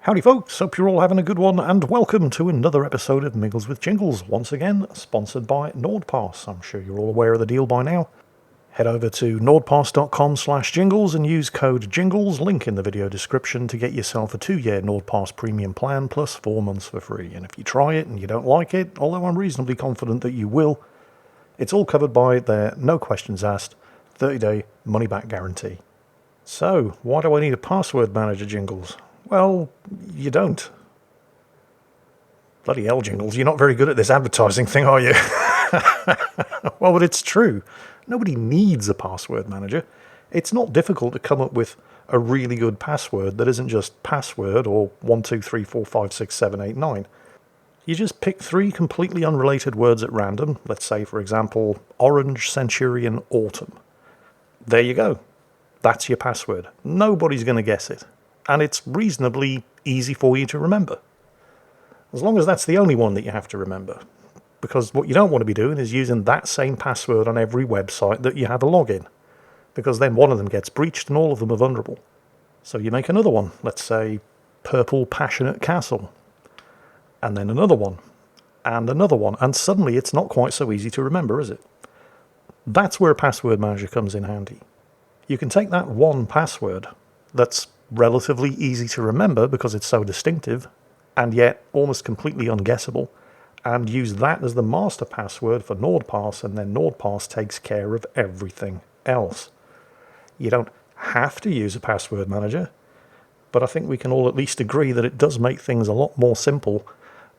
Howdy folks, hope you're all having a good one, and welcome to another episode of Mingles with Jingles, once again sponsored by NordPass. I'm sure you're all aware of the deal by now. Head over to nordpass.com/jingles and use code JINGLES, link in the video description, to get yourself a 2-year NordPass premium plan plus 4 months for free. And if you try it and you don't like it, although I'm reasonably confident that you will, it's all covered by their no questions asked 30-day money-back guarantee. So, why do I need a password manager, Jingles? Well, you don't. Bloody hell, Jingles, you're not very good at this advertising thing, are you? Well, but it's true. Nobody needs a password manager. It's not difficult to come up with a really good password that isn't just password or 123456789. You just pick 3 completely unrelated words at random. Let's say, for example, Orange Centurion Autumn. There you go. That's your password. Nobody's going to guess it. And it's reasonably easy for you to remember. As long as that's the only one that you have to remember. Because what you don't want to be doing is using that same password on every website that you have a login. Because then one of them gets breached and all of them are vulnerable. So you make another one. Let's say Purple Passionate Castle. And then another one. And another one. And suddenly it's not quite so easy to remember, is it? That's where a password manager comes in handy. You can take that one password that's relatively easy to remember because it's so distinctive, and yet almost completely unguessable, and use that as the master password for NordPass, and then NordPass takes care of everything else. You don't have to use a password manager, but I think we can all at least agree that it does make things a lot more simple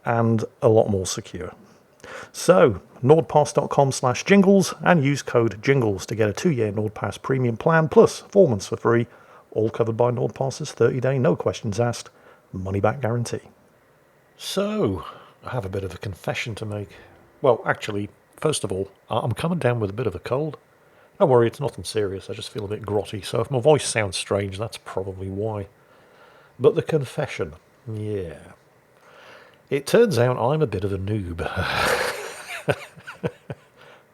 and a lot more secure. So, nordpass.com/jingles and use code JINGLES to get a 2-year NordPass premium plan plus 4 months for free, all covered by NordPass's 30-day, no questions asked, money-back guarantee. So, I have a bit of a confession to make. Well, actually, first of all, I'm coming down with a bit of a cold. Don't worry, it's nothing serious, I just feel a bit grotty, so if my voice sounds strange, that's probably why. But the confession, yeah. It turns out I'm a bit of a noob.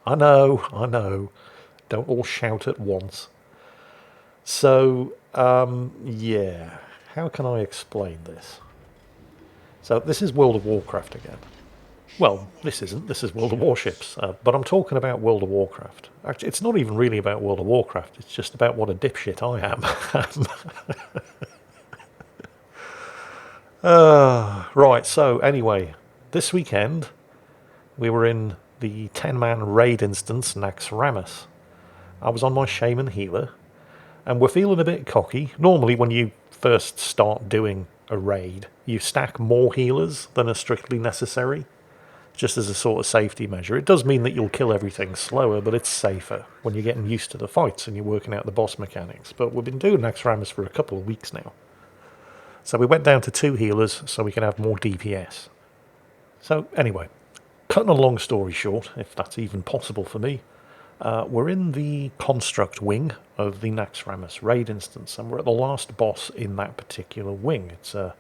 I know. Don't all shout at once. So, yeah, how can I explain this? So this is World of Warcraft again. Well, this isn't. This is World of Warships. But I'm talking about World of Warcraft. Actually, it's not even really about World of Warcraft. It's just about what a dipshit I am. Right, so anyway, this weekend we were in the 10-man raid instance, Naxxramas. I was on my Shaman healer, and we're feeling a bit cocky. Normally when you first start doing a raid, you stack more healers than are strictly necessary, just as a sort of safety measure. It does mean that you'll kill everything slower, but it's safer when you're getting used to the fights and you're working out the boss mechanics. But we've been doing Naxxramas for a couple of weeks now. So we went down to 2 healers so we can have more DPS. So anyway, cutting a long story short, if that's even possible for me, we're in the construct wing of the Naxxramas raid instance, and we're at the last boss in that particular wing. It's a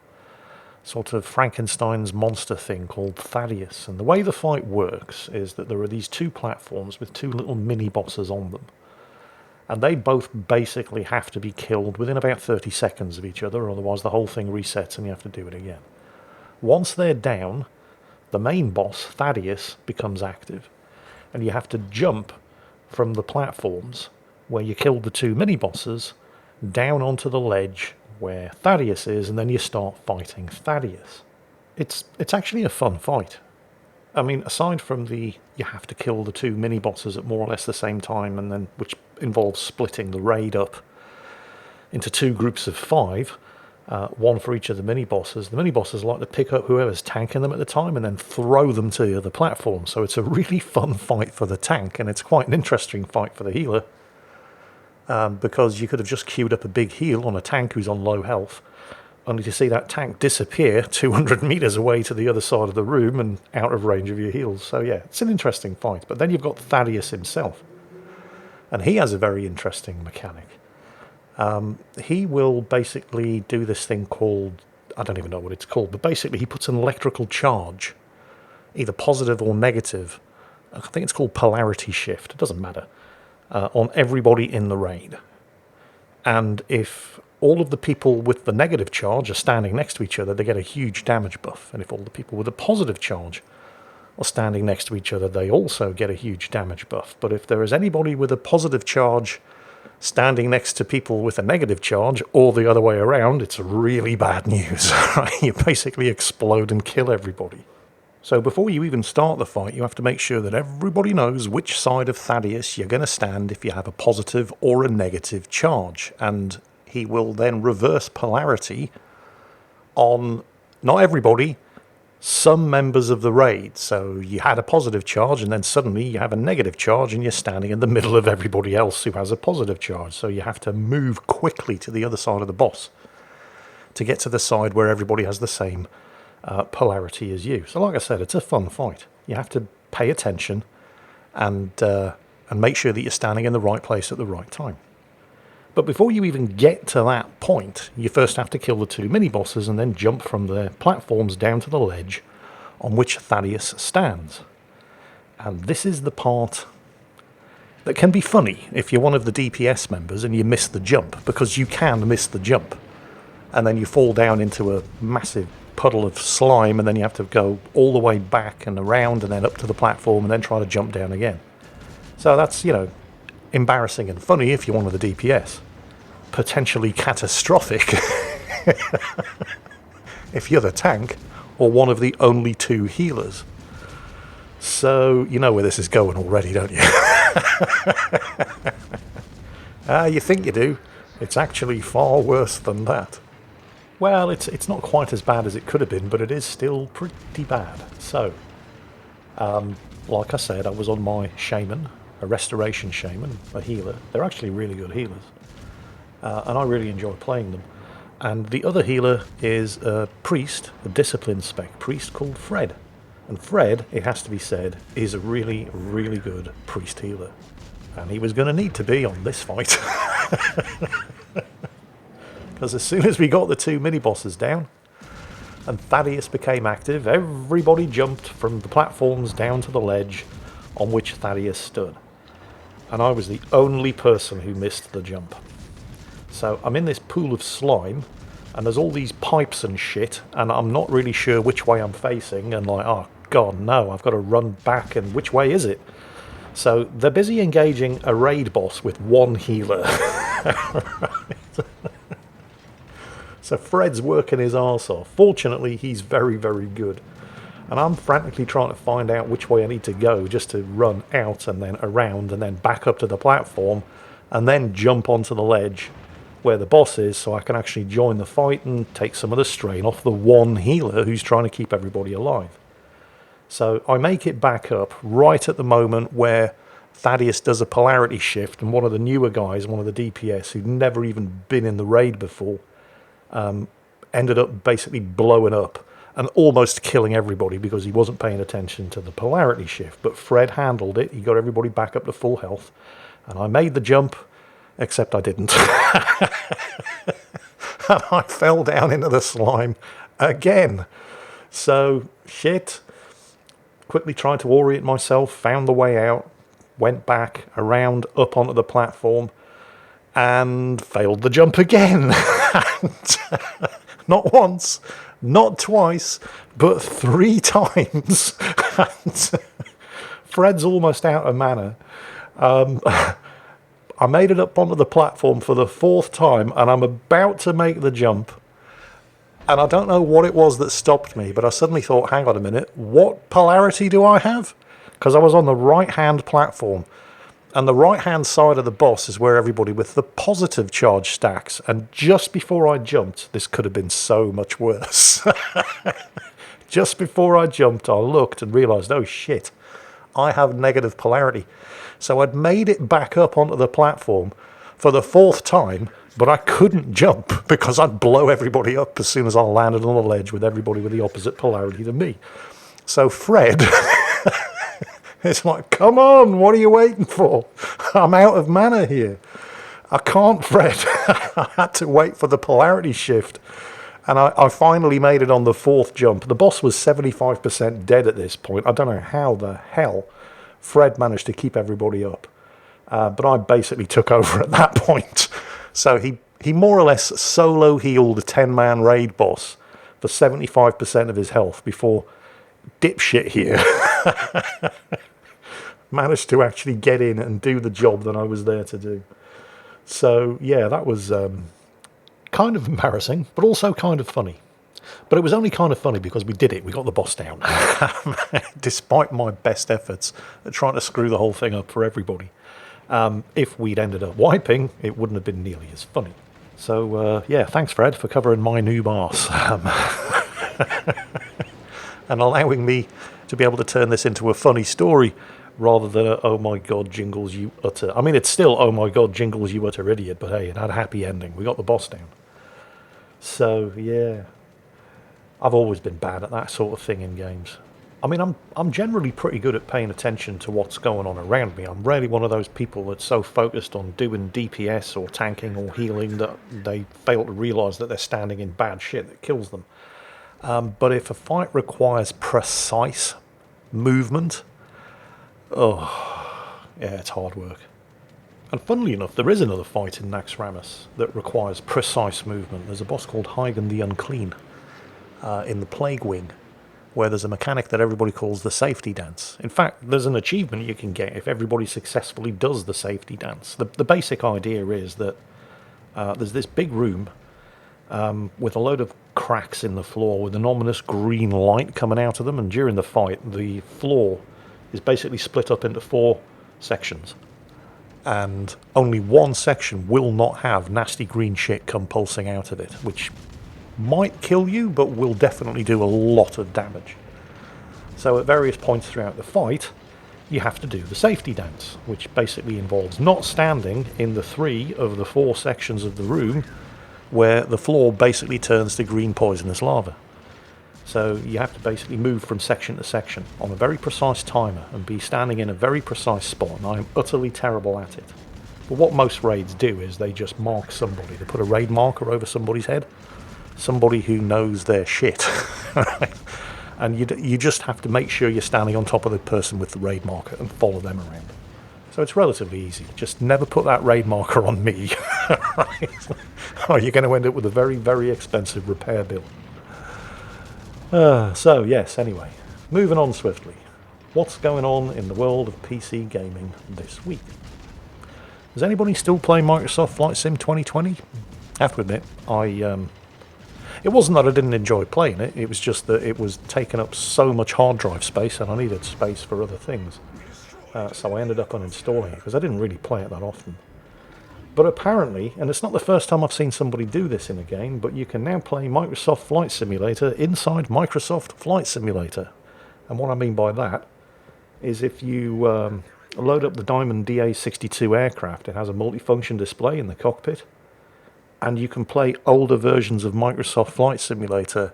sort of Frankenstein's monster thing called Thaddeus, and the way the fight works is that there are these 2 platforms with 2 little mini-bosses on them, and they both basically have to be killed within about 30 seconds of each other, otherwise the whole thing resets and you have to do it again. Once they're down, the main boss, Thaddeus, becomes active, and you have to jump from the platforms where you killed the 2 mini-bosses down onto the ledge where Thaddeus is, and then you start fighting Thaddeus. It's actually a fun fight. I mean, aside from you have to kill the 2 mini-bosses at more or less the same time, and then which involves splitting the raid up into 2 groups of 5, 1 for each of the mini-bosses. The mini-bosses like to pick up whoever's tanking them at the time and then throw them to the other platform. So it's a really fun fight for the tank, and it's quite an interesting fight for the healer. Because you could have just queued up a big heal on a tank who's on low health, only to see that tank disappear 200 meters away to the other side of the room and out of range of your heals. So yeah, it's an interesting fight. But then you've got Thaddeus himself, and he has a very interesting mechanic. He will basically do this thing called, I don't even know what it's called, but basically he puts an electrical charge, either positive or negative, I think it's called polarity shift, it doesn't matter, on everybody in the raid. And if all of the people with the negative charge are standing next to each other, they get a huge damage buff. And if all the people with a positive charge are standing next to each other, they also get a huge damage buff. But if there is anybody with a positive charge standing next to people with a negative charge, or the other way around, it's really bad news. You basically explode and kill everybody. So before you even start the fight, you have to make sure that everybody knows which side of Thaddeus you're going to stand if you have a positive or a negative charge. And he will then reverse polarity on, not everybody, some members of the raid. So you had a positive charge and then suddenly you have a negative charge and you're standing in the middle of everybody else who has a positive charge. So you have to move quickly to the other side of the boss to get to the side where everybody has the same polarity as you. So like I said, it's a fun fight. You have to pay attention and make sure that you're standing in the right place at the right time. But before you even get to that point, you first have to kill the 2 mini-bosses and then jump from the platforms down to the ledge on which Thaddeus stands. And this is the part that can be funny if you're one of the DPS members and you miss the jump, because you can miss the jump. And then you fall down into a massive puddle of slime, and then you have to go all the way back and around and then up to the platform and then try to jump down again. So that's, embarrassing and funny if you're one of the DPS. Potentially catastrophic if you're the tank or one of the only 2 healers. So you know where this is going already, don't you? You think you do. It's actually far worse than that. Well, it's not quite as bad as it could have been, but it is still pretty bad. So, like I said, I was on my shaman, a restoration shaman, a healer. They're actually really good healers. And I really enjoy playing them. And the other healer is a priest, a discipline spec priest called Fred. And Fred, it has to be said, is a really, really good priest healer. And he was going to need to be on this fight. Because as soon as we got the 2 mini-bosses down and Thaddeus became active, everybody jumped from the platforms down to the ledge on which Thaddeus stood. And I was the only person who missed the jump. So I'm in this pool of slime, and there's all these pipes and shit, and I'm not really sure which way I'm facing, and like, oh god no, I've got to run back, and which way is it? So they're busy engaging a raid boss with 1 healer. So Fred's working his arse off. Fortunately, he's very, very good. And I'm frantically trying to find out which way I need to go just to run out and then around and then back up to the platform and then jump onto the ledge where the boss is so I can actually join the fight and take some of the strain off the 1 healer who's trying to keep everybody alive. So I make it back up right at the moment where Thaddeus does a polarity shift, and one of the newer guys, one of the DPS who'd never even been in the raid before, ended up basically blowing up and almost killing everybody because he wasn't paying attention to the polarity shift. But Fred handled it. He got everybody back up to full health. And I made the jump, except I didn't. And I fell down into the slime again. So, shit. Quickly tried to orient myself, found the way out, went back, around, up onto the platform, and failed the jump again. And, not once, not twice, but 3 times. And Fred's almost out of mana. I made it up onto the platform for the 4th time, and I'm about to make the jump. And I don't know what it was that stopped me, but I suddenly thought, hang on a minute, what polarity do I have? Because I was on the right-hand platform. And the right-hand side of the boss is where everybody with the positive charge stacks. And just before I jumped, this could have been so much worse. Just before I jumped, I looked and realised, oh shit, I have negative polarity. So I'd made it back up onto the platform for the 4th time, but I couldn't jump because I'd blow everybody up as soon as I landed on the ledge with everybody with the opposite polarity to me. So Fred... It's like, come on, what are you waiting for? I'm out of mana here. I can't, Fred. I had to wait for the polarity shift. And I finally made it on the 4th jump. The boss was 75% dead at this point. I don't know how the hell Fred managed to keep everybody up. But I basically took over at that point. So he He more or less solo healed a 10-man raid boss for 75% of his health before dipshit here managed to actually get in and do the job that I was there to do. So, yeah, that was kind of embarrassing, but also kind of funny. But it was only kind of funny because we did it. We got the boss down, despite my best efforts at trying to screw the whole thing up for everybody. If we'd ended up wiping, it wouldn't have been nearly as funny. So, yeah, thanks, Fred, for covering my noob arse and allowing me to be able to turn this into a funny story rather than a, oh my god, Jingles, you utter... I mean, it's still, oh my god, Jingles, you utter idiot, but hey, it had a happy ending. We got the boss down. So, yeah. I've always been bad at that sort of thing in games. I mean, I'm generally pretty good at paying attention to what's going on around me. I'm rarely one of those people that's so focused on doing DPS or tanking or healing that they fail to realise that they're standing in bad shit that kills them. But if a fight requires precise movement, oh, yeah, it's hard work. And funnily enough, there is another fight in Naxxramas that requires precise movement. There's a boss called Hygen the Unclean in the Plague Wing, where there's a mechanic that everybody calls the safety dance. In fact, there's an achievement you can get if everybody successfully does the safety dance. The basic idea is that there's this big room with a load of cracks in the floor with an ominous green light coming out of them, and during the fight, the floor is basically split up into 4 sections. And only one section will not have nasty green shit come pulsing out of it, which might kill you, but will definitely do a lot of damage. So at various points throughout the fight, you have to do the safety dance, which basically involves not standing in the 3 of the 4 sections of the room where the floor basically turns to green poisonous lava. So you have to basically move from section to section on a very precise timer and be standing in a very precise spot, and I am utterly terrible at it. But what most raids do is they just mark somebody. They put a raid marker over somebody's head, somebody who knows their shit. And you just have to make sure you're standing on top of the person with the raid marker and follow them around. So it's relatively easy. Just never put that raid marker on me. Right? Or you're going to end up with a very, very expensive repair bill. So, yes, anyway. Moving on swiftly. What's going on in the world of PC gaming this week? Is anybody still playing Microsoft Flight Sim 2020? I have to admit, it wasn't that I didn't enjoy playing it, it was just that it was taking up so much hard drive space and I needed space for other things. So I ended up uninstalling it because I didn't really play it that often. But apparently, and it's not the first time I've seen somebody do this in a game, but you can now play Microsoft Flight Simulator inside Microsoft Flight Simulator. And what I mean by that is if you load up the Diamond DA-62 aircraft, it has a multifunction display in the cockpit, and you can play older versions of Microsoft Flight Simulator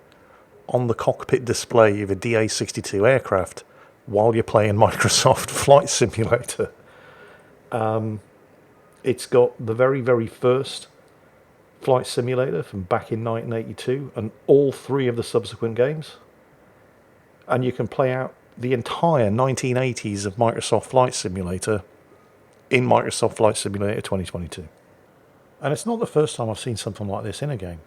on the cockpit display of a DA-62 aircraft while you're playing Microsoft Flight Simulator. It's got the very, very first Flight Simulator from back in 1982 and all 3 of the subsequent games. And you can play out the entire 1980s of Microsoft Flight Simulator in Microsoft Flight Simulator 2022. And it's not the first time I've seen something like this in a game.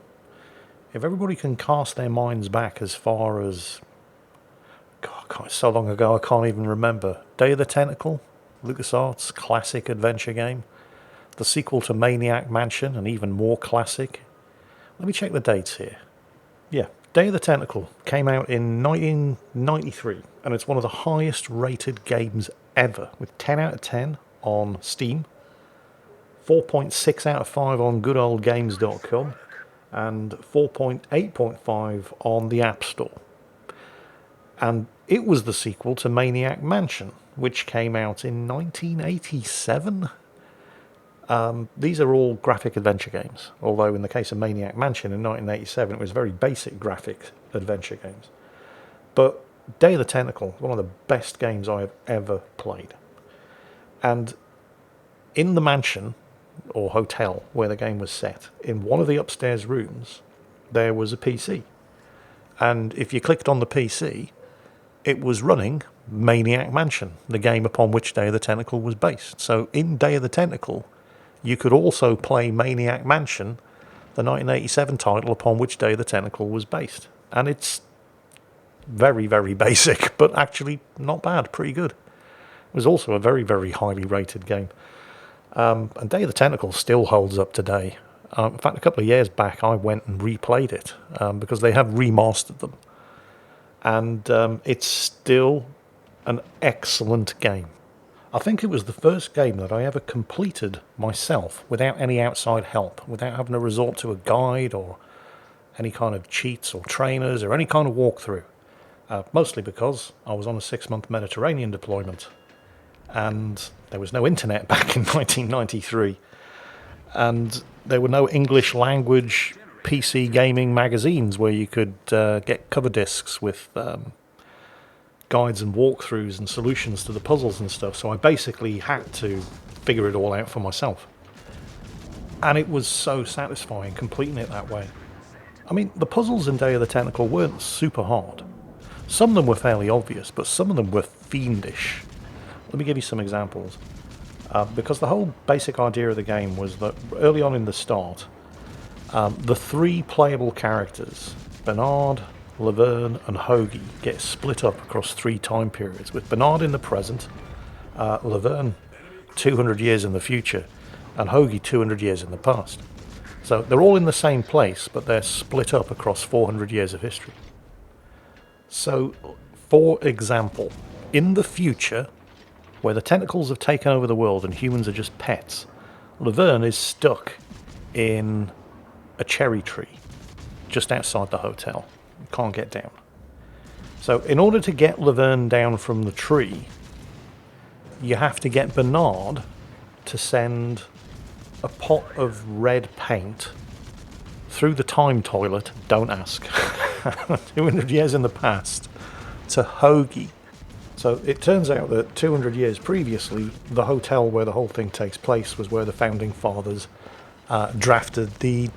If everybody can cast their minds back as far as... God, so long ago I can't even remember. Day of the Tentacle, LucasArts classic adventure game. The sequel to Maniac Mansion, an even more classic. Let me check the dates here. Yeah, Day of the Tentacle came out in 1993, and it's one of the highest rated games ever, with 10 out of 10 on Steam, 4.6 out of 5 on goodoldgames.com, and 4.8.5 on the App Store. And it was the sequel to Maniac Mansion, which came out in 1987. These are all graphic adventure games, although in the case of Maniac Mansion in 1987 it was very basic graphic adventure games. But Day of the Tentacle, one of the best games I have ever played. And in the mansion, or hotel, where the game was set, in one of the upstairs rooms, there was a PC. And if you clicked on the PC, it was running Maniac Mansion, the game upon which Day of the Tentacle was based. So in Day of the Tentacle, you could also play Maniac Mansion the 1987 title upon which Day of the Tentacle was based. And it's very, very basic, but actually not bad, pretty good. It was also a very, very highly rated game. And Day of the Tentacle still holds up today. In fact, a couple of years back, I went and replayed it because they have remastered them. And it's still an excellent game. I think it was the first game that I ever completed myself without any outside help, without having to resort to a guide or any kind of cheats or trainers or any kind of walkthrough. Mostly because I was on a 6-month Mediterranean deployment and there was no internet back in 1993. And there were no English language PC gaming magazines where you could get cover discs with guides and walkthroughs and solutions to the puzzles and stuff. So I basically had to figure it all out for myself. And it was so satisfying completing it that way. I mean, the puzzles in Day of the Tentacle weren't super hard. Some of them were fairly obvious, but some of them were fiendish. Let me give you some examples. Because the whole basic idea of the game was that early on in the start, the 3 playable characters, Bernard, Laverne and Hoagie, get split up across 3 time periods, with Bernard in the present, Laverne 200 years in the future, and Hoagie 200 years in the past. So they're all in the same place, but they're split up across 400 years of history. So, for example, in the future, where the tentacles have taken over the world and humans are just pets, Laverne is stuck in a cherry tree just outside the hotel. Can't get down. So in order to get Laverne down from the tree, you have to get Bernard to send a pot of red paint through the time toilet, don't ask, 200 years in the past, to Hoagie. So it turns out that 200 years previously, the hotel where the whole thing takes place was where the founding fathers drafted the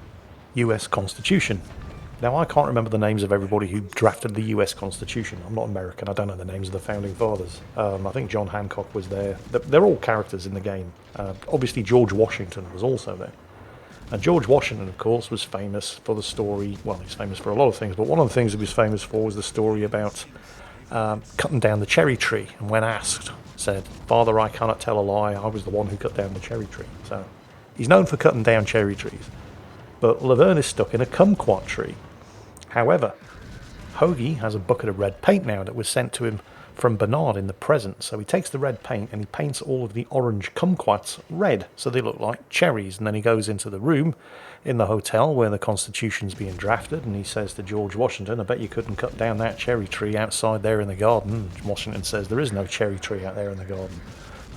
US Constitution. Now, I can't remember the names of everybody who drafted the US Constitution. I'm not American, I don't know the names of the founding fathers. I think John Hancock was there. They're all characters in the game. Obviously, George Washington was also there. And George Washington, of course, was famous for the story. Well, he's famous for a lot of things, but one of the things he was famous for was the story about cutting down the cherry tree. And when asked, said, "Father, I cannot tell a lie, I was the one who cut down the cherry tree." So he's known for cutting down cherry trees. But Laverne is stuck in a kumquat tree. However, Hoagie has a bucket of red paint now that was sent to him from Bernard in the present. So he takes the red paint and he paints all of the orange kumquats red, so they look like cherries. And then he goes into the room in the hotel where the Constitution's being drafted, and he says to George Washington, "I bet you couldn't cut down that cherry tree outside there in the garden." And Washington says, "There is no cherry tree out there in the garden."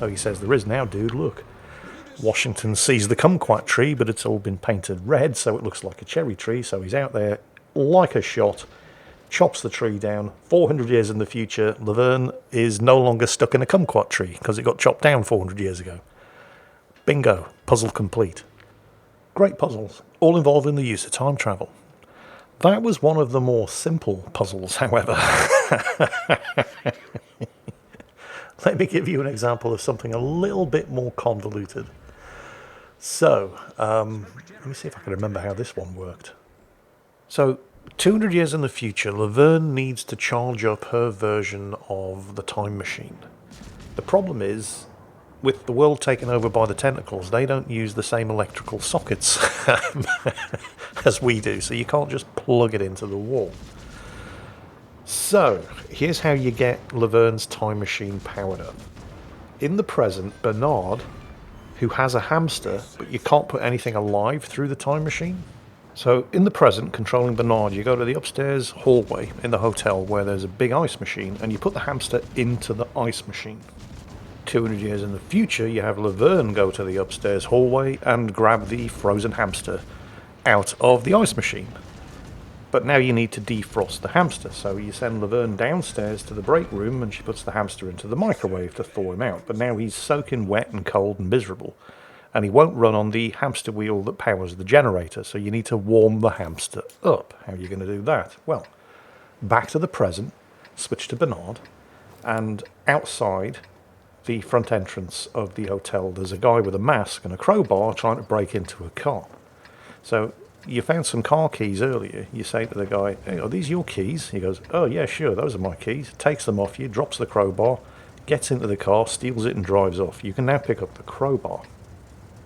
Hoagie says, "There is now, dude, look." Washington sees the kumquat tree, but it's all been painted red, so it looks like a cherry tree. So he's out there like a shot, chops the tree down. 400 years in the future, Laverne is no longer stuck in a kumquat tree because it got chopped down 400 years ago. Bingo, puzzle complete. Great puzzles, all involving the use of time travel. That was one of the more simple puzzles, however. Let me give you an example of something a little bit more convoluted. So, let me see if I can remember how this one worked. So, 200 years in the future, Laverne needs to charge up her version of the time machine. The problem is, with the world taken over by the tentacles, they don't use the same electrical sockets as we do, so you can't just plug it into the wall. So, here's how you get Laverne's time machine powered up. In the present, Bernard, who has a hamster, but you can't put anything alive through the time machine. So, in the present, controlling Bernard, you go to the upstairs hallway in the hotel where there's a big ice machine, and you put the hamster into the ice machine. 200 years in the future, you have Laverne go to the upstairs hallway and grab the frozen hamster out of the ice machine. But now you need to defrost the hamster, so you send Laverne downstairs to the break room and she puts the hamster into the microwave to thaw him out. But now he's soaking wet and cold and miserable, and he won't run on the hamster wheel that powers the generator, so you need to warm the hamster up. How are you going to do that? Well, back to the present, switch to Bernard, and outside the front entrance of the hotel there's a guy with a mask and a crowbar trying to break into a car. So you found some car keys earlier. You say to the guy, hey, are these your keys? He goes, oh yeah, sure, those are my keys. Takes them off you, drops the crowbar, gets into the car, steals it and drives off. You can now pick up the crowbar.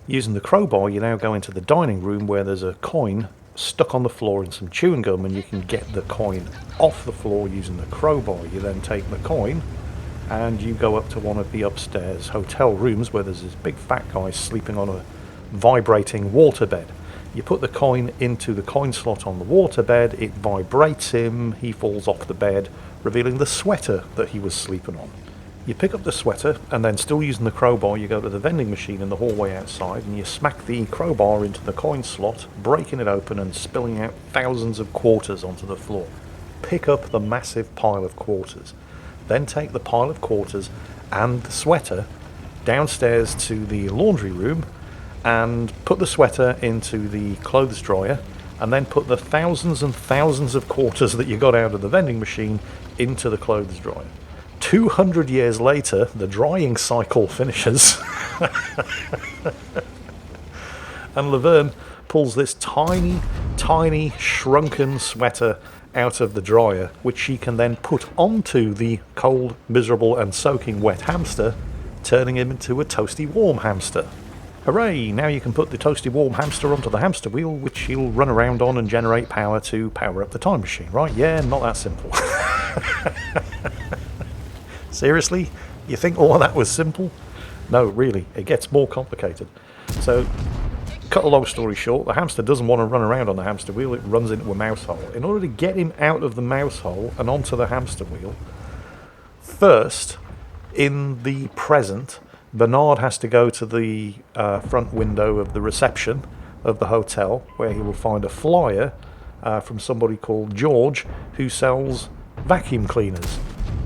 Using the crowbar, you now go into the dining room where there's a coin stuck on the floor in some chewing gum, and you can get the coin off the floor using the crowbar. You then take the coin and you go up to one of the upstairs hotel rooms where there's this big fat guy sleeping on a vibrating waterbed. You put the coin into the coin slot on the waterbed, it vibrates him, he falls off the bed, revealing the sweater that he was sleeping on. You pick up the sweater, and then still using the crowbar, you go to the vending machine in the hallway outside, and you smack the crowbar into the coin slot, breaking it open and spilling out thousands of quarters onto the floor. Pick up the massive pile of quarters. Then take the pile of quarters and the sweater downstairs to the laundry room and put the sweater into the clothes dryer, and then put the thousands and thousands of quarters that you got out of the vending machine into the clothes dryer. 200 years later, the drying cycle finishes and Laverne pulls this tiny, tiny, shrunken sweater out of the dryer, which she can then put onto the cold, miserable and soaking wet hamster, turning him into a toasty warm hamster. Hooray! Now you can put the toasty warm hamster onto the hamster wheel, which he'll run around on and generate power to power up the time machine, right? Yeah, not that simple. Seriously? You think all of that was simple? No, really, it gets more complicated. So, cut a long story short, the hamster doesn't want to run around on the hamster wheel, it runs into a mouse hole. In order to get him out of the mouse hole and onto the hamster wheel, first, in the present, Bernard has to go to the front window of the reception of the hotel, where he will find a flyer from somebody called George, who sells vacuum cleaners.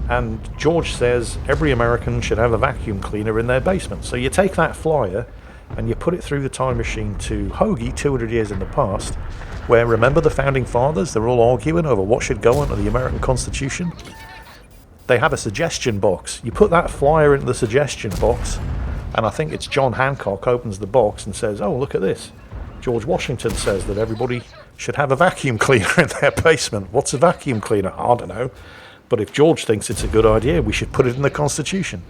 And George says every American should have a vacuum cleaner in their basement. So you take that flyer and you put it through the time machine to Hoagie 200 years in the past, where, remember the founding fathers? They're all arguing over what should go into the American Constitution. They have a suggestion box. You put that flyer into the suggestion box, and I think it's John Hancock opens the box and says, oh, look at this. George Washington says that everybody should have a vacuum cleaner in their basement. What's a vacuum cleaner? I don't know. But if George thinks it's a good idea, we should put it in the Constitution.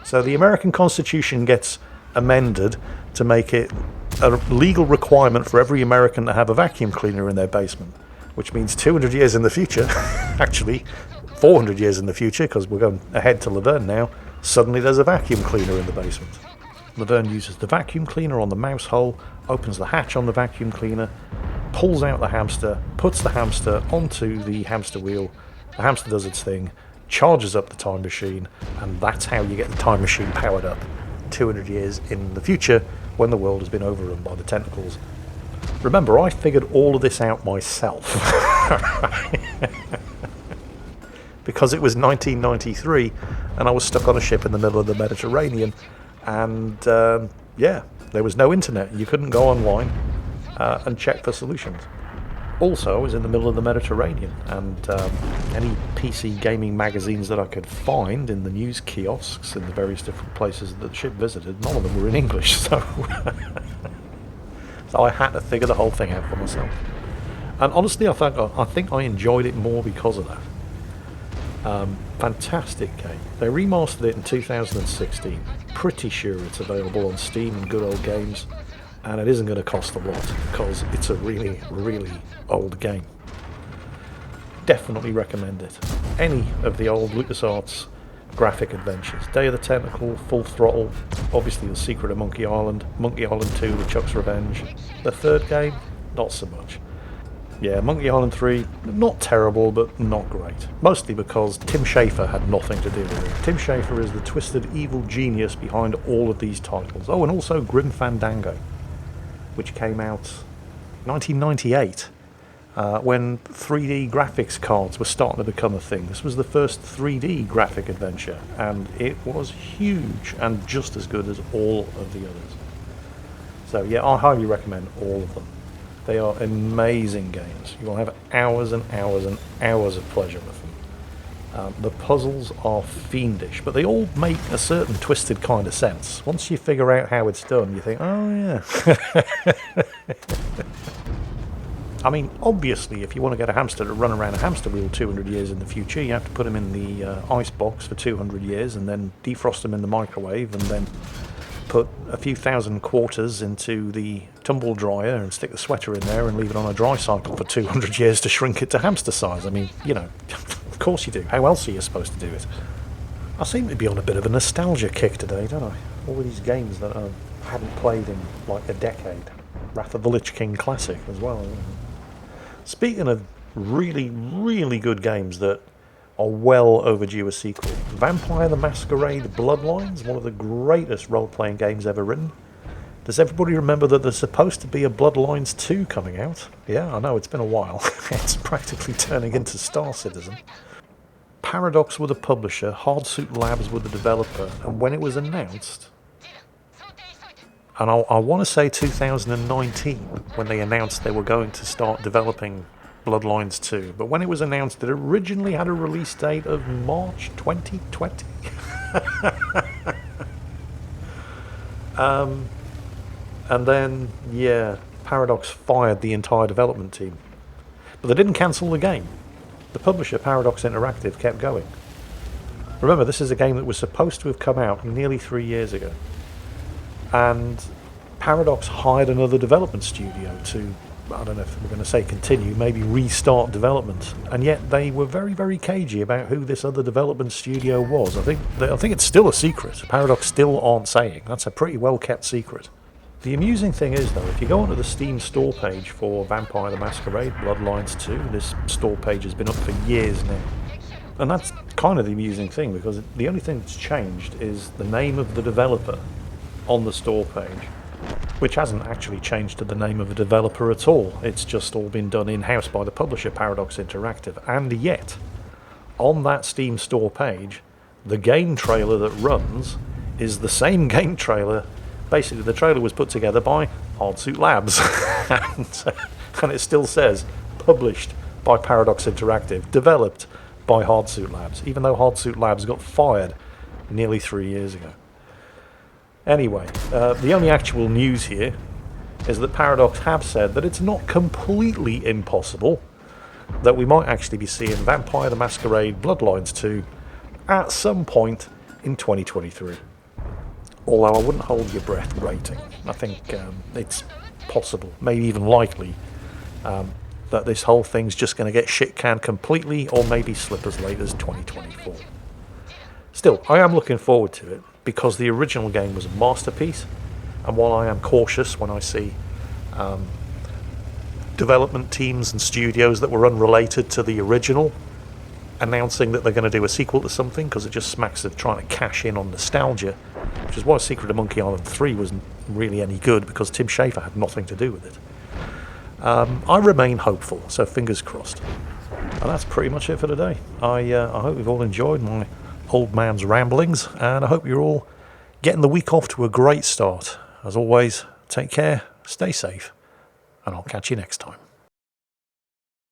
So the American Constitution gets amended to make it a legal requirement for every American to have a vacuum cleaner in their basement, which means 200 years in the future, actually 400 years in the future, because we're going ahead to Laverne now, suddenly there's a vacuum cleaner in the basement. Laverne uses the vacuum cleaner on the mouse hole, opens the hatch on the vacuum cleaner, pulls out the hamster, puts the hamster onto the hamster wheel. The hamster does its thing, charges up the time machine, and that's how you get the time machine powered up 200 years in the future, when the world has been overrun by the tentacles. Remember, I figured all of this out myself. Because it was 1993, and I was stuck on a ship in the middle of the Mediterranean, and yeah, there was no internet. You couldn't go online and check for solutions. Also, I was in the middle of the Mediterranean, and any PC gaming magazines that I could find in the news kiosks in the various different places that the ship visited, none of them were in English, so so I had to figure the whole thing out for myself. And honestly, I think I enjoyed it more because of that. Fantastic game. They remastered it in 2016. Pretty sure it's available on Steam and Good Old Games. And it isn't going to cost a lot, because it's a really, really old game. Definitely recommend it. Any of the old LucasArts graphic adventures. Day of the Tentacle, Full Throttle, obviously The Secret of Monkey Island 2, The Chuck's Revenge. The third game, not so much. Yeah, Monkey Island 3, not terrible, but not great. Mostly because Tim Schafer had nothing to do with it. Tim Schafer is the twisted evil genius behind all of these titles. Oh, and also Grim Fandango, which came out 1998, when 3D graphics cards were starting to become a thing. This was the first 3D graphic adventure, and it was huge and just as good as all of the others. So yeah, I highly recommend all of them. They are amazing games. You will have hours and hours and hours of pleasure with them. The puzzles are fiendish, but they all make a certain twisted kind of sense. Once you figure out how it's done, you think, oh yeah. I mean, obviously, if you want to get a hamster to run around a hamster wheel 200 years in the future, you have to put them in the ice box for 200 years and then defrost them in the microwave and then put a few thousand quarters into the tumble dryer and stick the sweater in there and leave it on a dry cycle for 200 years to shrink it to hamster size. I mean, you know, of course you do. How else are you supposed to do it? I seem to be on a bit of a nostalgia kick today, don't I? All of these games that I hadn't played in like a decade. Wrath of the Lich King Classic as well. Speaking of really, really good games that are well overdue a sequel, Vampire the Masquerade Bloodlines, one of the greatest role-playing games ever written. Does everybody remember that there's supposed to be a Bloodlines 2 coming out? Yeah, I know, it's been a while. It's practically turning into Star Citizen. Paradox were the publisher, Hardsuit Labs were the developer, and when it was announced, and I want to say 2019, when they announced they were going to start developing Bloodlines 2, but when it was announced, it originally had a release date of March 2020. And then, yeah, Paradox fired the entire development team. But they didn't cancel the game. The publisher, Paradox Interactive, kept going. Remember, this is a game that was supposed to have come out nearly 3 years ago. And Paradox hired another development studio to, I don't know if we're going to say continue, maybe restart development. And yet they were very, very cagey about who this other development studio was. I think it's still a secret. Paradox still aren't saying. That's a pretty well-kept secret. The amusing thing is, though, if you go onto the Steam store page for Vampire the Masquerade Bloodlines 2, this store page has been up for years now. And that's kind of the amusing thing, because the only thing that's changed is the name of the developer on the store page, which hasn't actually changed to the name of a developer at all. It's just all been done in-house by the publisher, Paradox Interactive. And yet, on that Steam store page, the game trailer that runs is the same game trailer. Basically, the trailer was put together by Hardsuit Labs, and it still says, published by Paradox Interactive, developed by Hardsuit Labs, even though Hardsuit Labs got fired nearly 3 years ago. Anyway, the only actual news here is that Paradox have said that it's not completely impossible that we might actually be seeing Vampire the Masquerade Bloodlines 2 at some point in 2023. Although I wouldn't hold your breath waiting. I think it's possible, maybe even likely, that this whole thing's just going to get shit-canned completely, or maybe slip as late as 2024. Still, I am looking forward to it, because the original game was a masterpiece, and while I am cautious when I see development teams and studios that were unrelated to the original announcing that they're going to do a sequel to something, because it just smacks of trying to cash in on nostalgia, which is why Secret of Monkey Island 3 wasn't really any good, because Tim Schafer had nothing to do with it. I remain hopeful, so fingers crossed. And that's pretty much it for today. I hope you've all enjoyed my old man's ramblings, and I hope you're all getting the week off to a great start. As always, take care, stay safe, and I'll catch you next time.